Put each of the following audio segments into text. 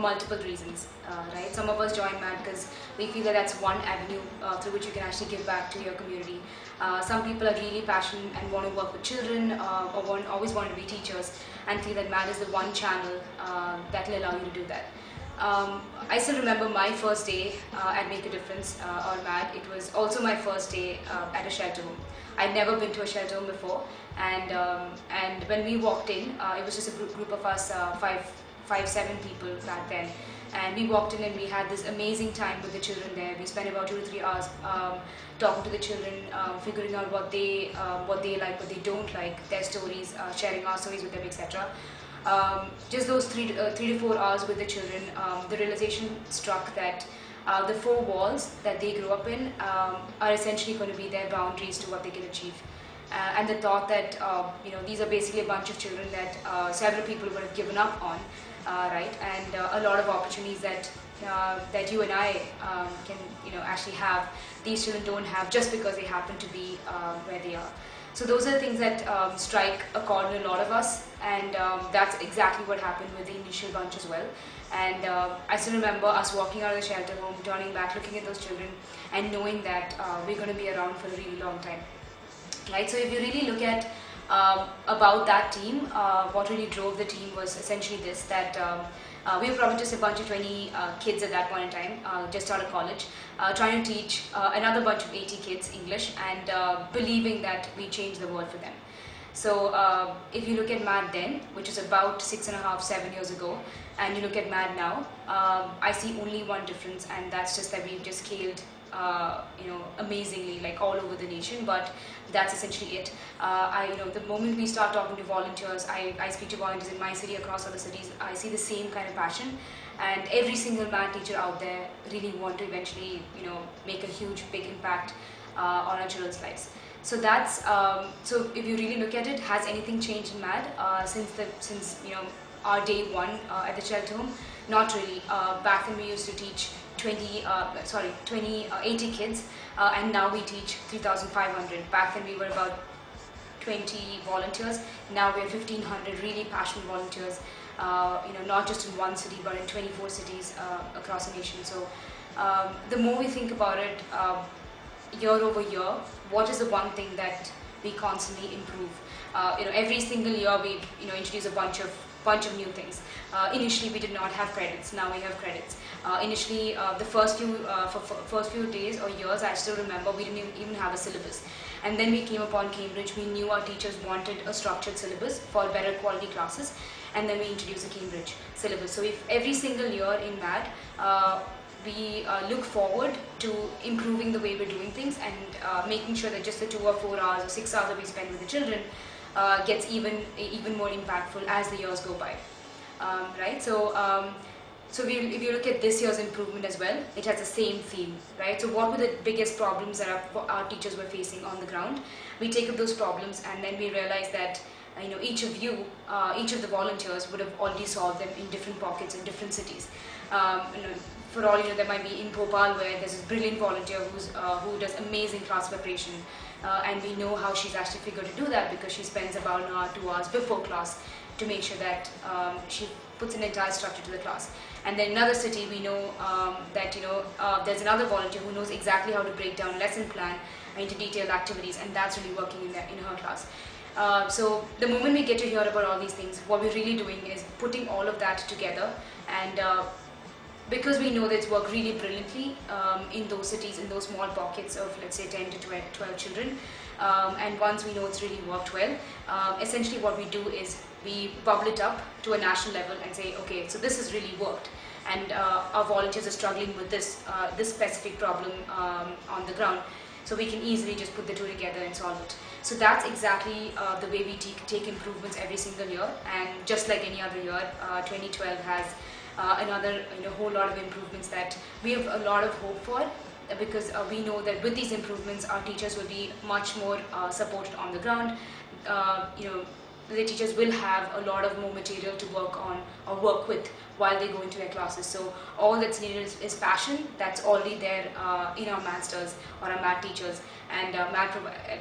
multiple reasons, right? Some of us join MAD because we feel that that's one avenue through which you can actually give back to your community. Some people are really passionate and want to work with children or always want to be teachers and feel that MAD is the one channel that will allow you to do that. I still remember my first day at Make a Difference or MAD. It was also my first day at a shelter home. I'd never been to a shelter home before, and when we walked in, it was just a group of us, seven people back then. And we walked in and we had this amazing time with the children there. We spent about 2 to 3 hours talking to the children, figuring out what they like, what they don't like, their stories, sharing our stories with them, etc. Just those 3 to 4 hours with the children, the realization struck that the 4 walls that they grew up in are essentially going to be their boundaries to what they can achieve. And the thought that these are basically a bunch of children that several people would have given up on, right? And a lot of opportunities that you and I can actually have, these children don't have just because they happen to be where they are. So those are the things that strike a chord in a lot of us, and that's exactly what happened with the initial bunch as well. And I still remember us walking out of the shelter home, turning back, looking at those children, and knowing that we're going to be around for a really long time. Right? So if you really look at about that team, what really drove the team was essentially this, that we were probably just a bunch of 20 kids at that point in time, just out of college, trying to teach another bunch of 80 kids English, and believing that we changed the world for them. So if you look at MAD then, which is about 6.5, 7 years ago, and you look at MAD now, I see only one difference, and that's just that we've just scaled amazingly, like all over the nation. But that's essentially it. The moment we start talking to volunteers, I speak to volunteers in my city, across other cities, I see the same kind of passion, and every single MAD teacher out there really want to eventually, make a huge, big impact on our children's lives. So that's so if you really look at it, has anything changed in MAD since our day one at the shelter home? Not really. Back then we used to teach 80 kids, and now we teach 3,500. Back then we were about 20 volunteers. Now we are 1,500 really passionate volunteers. Not just in one city, but in 24 cities across the nation. So the more we think about it, year over year, what is the one thing that we constantly improve? Every single year we introduce a bunch of new things. Initially we did not have credits, now we have credits. Initially the first few days or years, I still remember, we didn't even have a syllabus. And then we came upon Cambridge. We knew our teachers wanted a structured syllabus for better quality classes, and then we introduced a Cambridge syllabus. So if every single year in MAD we look forward to improving the way we're doing things, and making sure that just the 2 or 4 hours or 6 hours that we spend with the children gets even more impactful as the years go by, right? So if you look at this year's improvement as well, it has the same theme, right? So what were the biggest problems that our teachers were facing on the ground? We take up those problems, and then we realize that each of the volunteers would have already solved them in different pockets in different cities. For all there might be in Bhopal, where there's this brilliant volunteer who does amazing class preparation, and we know how she's actually figured to do that, because she spends about an hour, 2 hours before class to make sure that she puts an entire structure to the class. And then in another city, we know that there's another volunteer who knows exactly how to break down lesson plan into detailed activities, and that's really working in her class. So the moment we get to hear about all these things, what we're really doing is putting all of that together, and because we know that it's worked really brilliantly in those cities, in those small pockets of, let's say, 10 to 12 children, and once we know it's really worked well, essentially what we do is we bubble it up to a national level and say, okay, so this has really worked, and our volunteers are struggling with this specific problem on the ground, so we can easily just put the two together and solve it. So that's exactly the way we take improvements every single year, and just like any other year, 2012 has another whole lot of improvements that we have a lot of hope for, because we know that with these improvements our teachers will be much more supported on the ground. The teachers will have a lot of more material to work on or work with while they go into their classes. So all that's needed is passion. That's already there in our masters or our math teachers, and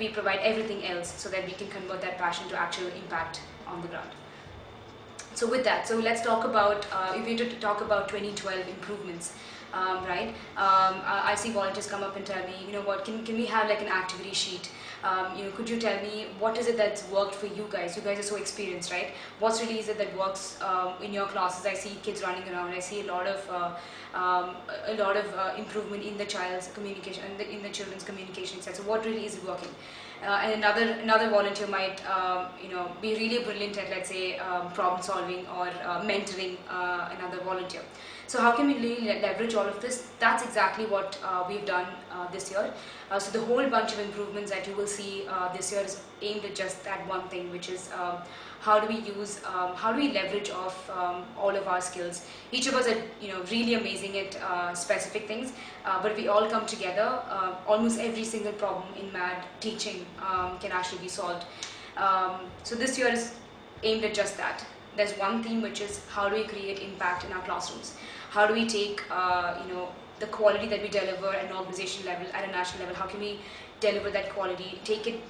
we provide everything else so that we can convert that passion to actual impact on the ground. So with that, so let's talk about, if we were to talk about 2012 improvements, right? I see volunteers come up and tell me, you know what, can we have like an activity sheet? Could you tell me what is it that's worked for you guys? You guys are so experienced, right? What's really is it that works in your classes? I see kids running around. I see a lot of improvement in the child's communication, in the children's communication set. So what really is working? And another volunteer might be really brilliant at, let's say, problem solving or mentoring another volunteer. So how can we really leverage all of this? That's exactly what we've done this year. So the whole bunch of improvements that you will see this year is aimed at just that one thing, which is how do we leverage off all of our skills. Each of us are really amazing at specific things, but if we all come together, almost every single problem in MAD teaching can actually be solved. So this year is aimed at just that. There's one theme, which is how do we create impact in our classrooms? How do we take the quality that we deliver at an organization level, at a national level? How can we deliver that quality? Take it,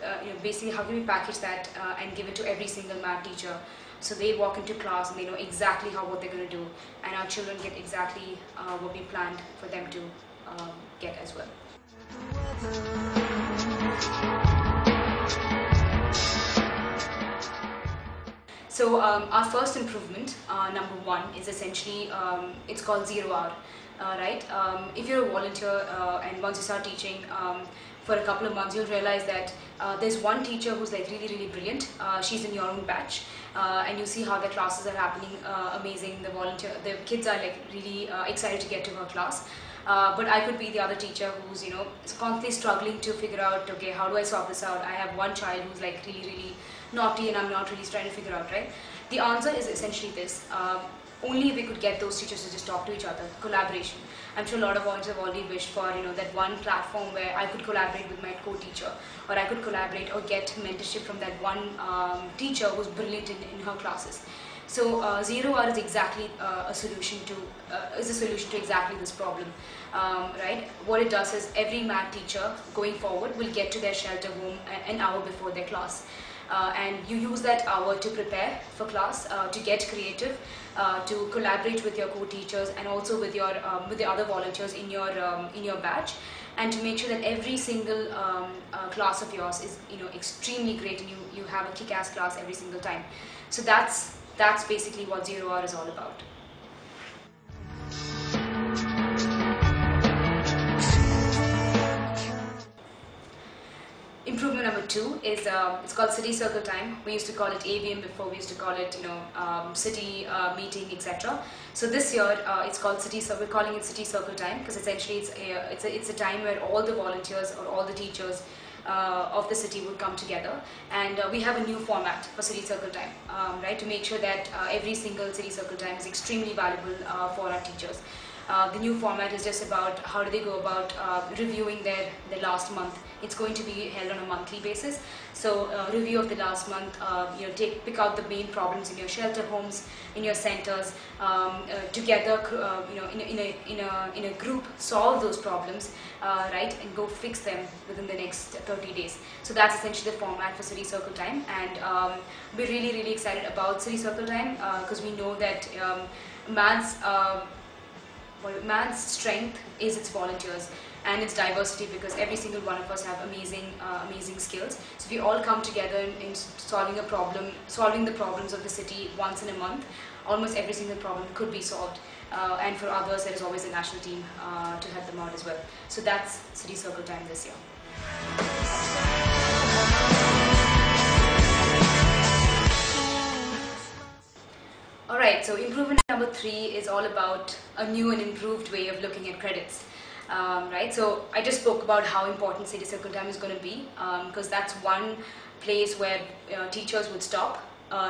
basically, how can we package that and give it to every single math teacher, so they walk into class and they know exactly what they're going to do, and our children get exactly what we planned for them to get as well. So our first improvement, number one, is essentially, it's called 0 hour, right? If you're a volunteer and once you start teaching for a couple of months, you'll realize that there's one teacher who's like really, really brilliant. She's in your own batch, and you see how the classes are happening, amazing. The kids are like really excited to get to her class. But I could be the other teacher who's constantly struggling to figure out, okay, how do I solve this out? I have one child who's like really, really naughty and I'm not really trying to figure out, right? The answer is essentially this. Only if we could get those teachers to just talk to each other, collaboration. I'm sure a lot of volunteers have already wished for that one platform where I could collaborate with my co-teacher, or I could collaborate or get mentorship from that one teacher who's brilliant in her classes. So 0 hour is exactly a solution to exactly this problem, right? What it does is every math teacher going forward will get to their shelter home an hour before their class. And you use that hour to prepare for class, to get creative, to collaborate with your co-teachers and also with the other volunteers in your batch, and to make sure that every single class of yours is extremely great, and you have a kick-ass class every single time. So that's basically what 0 hour is all about. Improvement number 2 is it's called City Circle Time. We used to call it AVM before. We used to call it city meeting, etc. So this year it's called City Circle. We're calling it City Circle Time because essentially it's a time where all the volunteers or all the teachers of the city would come together, and we have a new format for City Circle Time, right? To make sure that every single City Circle Time is extremely valuable for our teachers. The new format is just about how do they go about reviewing their last month. It's going to be held on a monthly basis. So review of the last month, pick out the main problems in your shelter homes, in your centers, together, in a group, solve those problems, right, and go fix them within the next 30 days. So that's essentially the format for City Circle Time, and we're really, really excited about City Circle Time because we know that MAD's strength is its volunteers and its diversity, because every single one of us have amazing skills. So if we all come together in solving the problems of the city once in a month, almost every single problem could be solved. And for others, there is always a national team to help them out as well. So that's City Circle Time this year. Alright, so improvement number 3 is all about a new and improved way of looking at credits. Right, so I just spoke about how important City Circle Time is going to be, because that's one place where teachers would stop,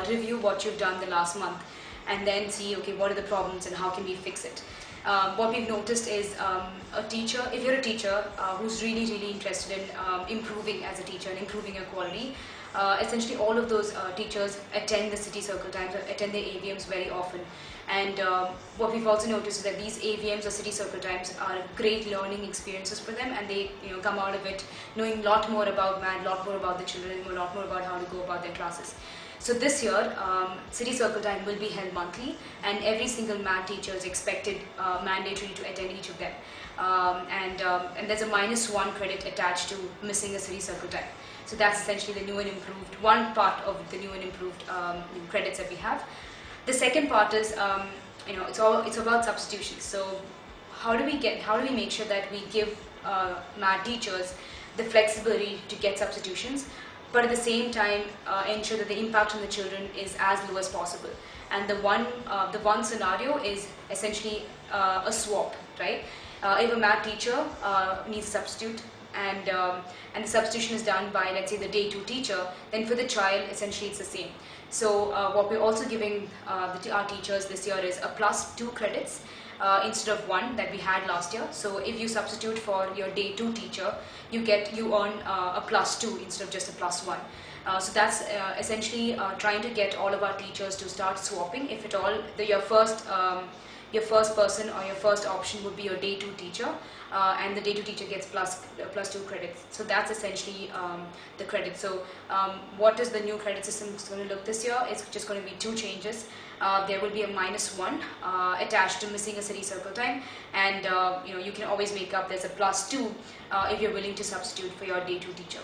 review what you've done the last month, and then see, okay, what are the problems and how can we fix it. What we've noticed is if you're a teacher who's really, really interested in improving as a teacher and improving your quality, essentially all of those teachers attend the City Circle Times, attend the AVMs very often. And what we've also noticed is that these AVMs or City Circle Times are great learning experiences for them, and they come out of it knowing a lot more about MAD, a lot more about the children, and a lot more about how to go about their classes. So this year, City Circle Time will be held monthly, and every single math teacher is expected mandatory to attend each of them. And there's a -1 credit attached to missing a City Circle Time. So that's essentially the new and improved, one part of the new and improved credits that we have. The second part is, it's about substitutions. So how do we make sure that we give math teachers the flexibility to get substitutions, but at the same time ensure that the impact on the children is as low as possible. And the one scenario is essentially a swap, right? If a math teacher needs a substitute, and the substitution is done by, let's say, the day 2 teacher, then for the child essentially it's the same. So what we're also giving our teachers this year is a +2 credits instead of 1 that we had last year. So if you substitute for your day 2 teacher, you earn a +2 instead of just a +1. So that's essentially trying to get all of our teachers to start swapping. If at all, your first person or your first option would be your day 2 teacher, and the day 2 teacher gets +2 credits. So that's essentially the credit. So what is the new credit system going to look this year? It's just going to be 2 changes. There will be a -1 attached to missing a City Circle Time, and you can always make up. There's a +2 if you're willing to substitute for your day 2 teacher.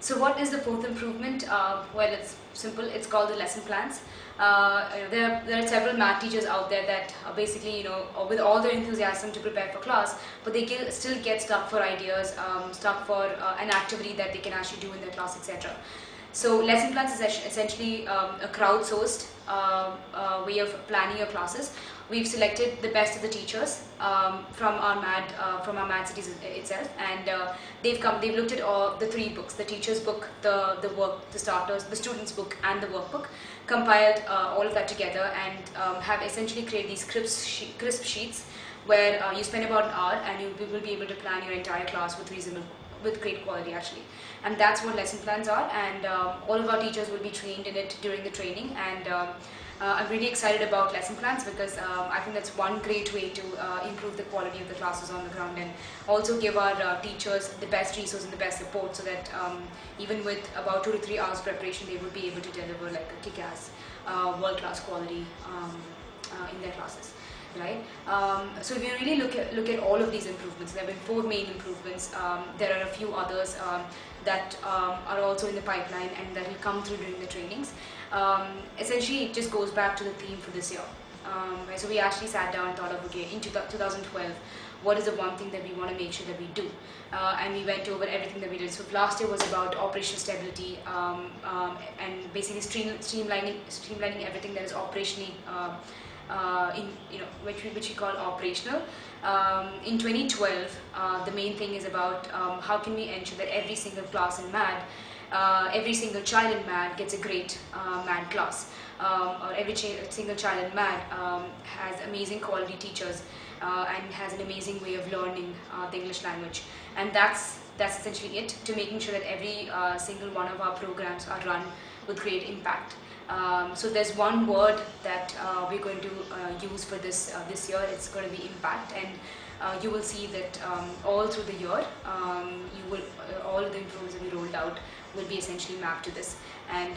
So what is the 4th improvement? Well, it's simple. It's called the lesson plans. There are several math teachers out there that basically, with all their enthusiasm to prepare for class, but they still get stuck for ideas, stuck for an activity that they can actually do in their class, etc. So lesson plans is essentially a crowdsourced way of planning your classes. We've selected the best of the teachers from our math cities itself, and they've looked at all the 3 books: the teacher's book, the starters, the student's book, and the workbook, compiled all of that together, and have essentially created these crisp sheets where you spend about an hour and you will be able to plan your entire class with great quality actually. And that's what lesson plans are, and all of our teachers will be trained in it during the training, and I'm really excited about lesson plans because I think that's one great way to improve the quality of the classes on the ground, and also give our teachers the best resource and the best support, so that even with about 2 to 3 hours preparation, they would be able to deliver like a kick-ass, world-class quality in their classes. Right? So if you really look at all of these improvements, there have been 4 main improvements. There are a few others that are also in the pipeline and that will come through during the trainings. Essentially, it just goes back to the theme for this year. So we actually sat down and thought of, okay, in 2012, what is the one thing that we want to make sure that we do? And we went over everything that we did. So last year was about operational stability, and basically streamlining everything that is operationally which we call operational. In 2012, the main thing is about how can we ensure that every single class in math, every single child in math gets a great math class, or every single child in math has amazing quality teachers and has an amazing way of learning the English language. And that's essentially it, to making sure that every single one of our programs are run with great impact. So there's one word that we're going to use for this year. It's going to be impact, and you will see that all through the year, all of the improvements that we rolled out will be essentially mapped to this. And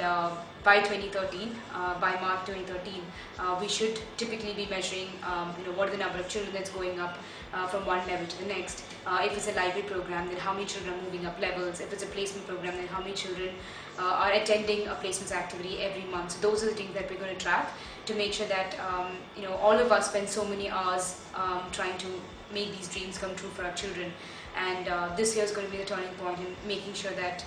by 2013, by March 2013, we should typically be measuring, what are the number of children that's going up from one level to the next. If it's a library program, then how many children are moving up levels. If it's a placement program, then how many children are attending a placements activity every month. So those are the things that we're going to track to make sure that all of us spend so many hours trying to make these dreams come true for our children. And this year is going to be the turning point in making sure that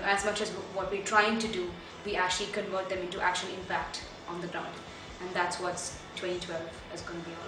as much as what we're trying to do, we actually convert them into actual impact on the ground. And that's what 2012 is going to be all about.